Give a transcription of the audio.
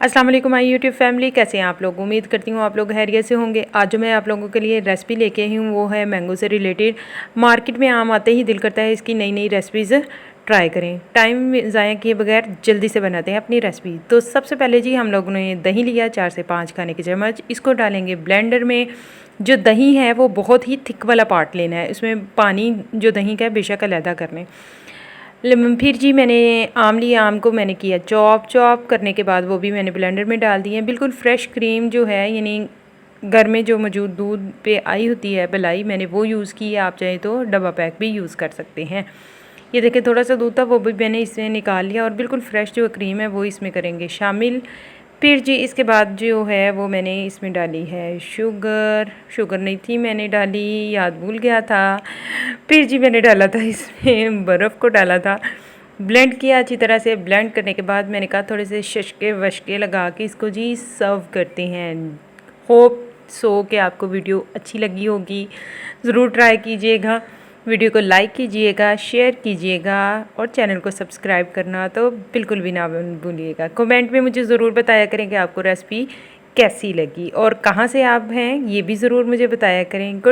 अस्सलाम वालेकुम my YouTube family, कैसे हैं आप लोग। उम्मीद करती हूँ आप लोग खैरियत से होंगे। आज जो मैं आप लोगों के लिए रेसिपी लेके आई हूँ वो है मैंगो से रिलेटेड। मार्केट में आम आते ही दिल करता है इसकी नई नई रेसिपीज़ ट्राई करें। टाइम ज़ाया किए बगैर जल्दी से बनाते हैं अपनी रेसिपी। तो सबसे पहले जी हम लोगों ने दही लिया 4 से 5 खाने के चम्मच। इसको डालेंगे ब्लेंडर में। जो दही है वो बहुत ही थिक वाला पार्ट लेना है, इसमें पानी जो दही का है बेशक अलहदा कर लें। फिर जी मैंने आम लिया, आम को मैंने किया चॉप करने के बाद वो भी मैंने ब्लेंडर में डाल दिया। बिल्कुल फ्रेश क्रीम जो है, यानी घर में जो मौजूद दूध पे आई होती है मलाई, मैंने वो यूज़ की है। आप चाहें तो डब्बा पैक भी यूज़ कर सकते हैं। ये देखिए थोड़ा सा दूध था वो भी मैंने इसमें निकाल लिया और बिल्कुल फ्रेश जो क्रीम है वो इसमें करेंगे शामिल। फिर जी इसके बाद जो है वो मैंने इसमें डाली है शुगर नहीं थी मैंने डाली, याद भूल गया था। फिर जी मैंने डाला था इसमें बर्फ़ को डाला था। ब्लेंड किया अच्छी तरह से। ब्लेंड करने के बाद मैंने कहा थोड़े से शशके वशके लगा के इसको जी सर्व करते हैं। होप सो कि आपको वीडियो अच्छी लगी होगी। ज़रूर ट्राई कीजिएगा। वीडियो को लाइक कीजिएगा, शेयर कीजिएगा और चैनल को सब्सक्राइब करना तो बिल्कुल भी ना भूलिएगा। कमेंट में मुझे ज़रूर बताया करें कि आपको रेसिपी कैसी लगी और कहाँ से आप हैं ये भी ज़रूर मुझे बताया करें। गुड।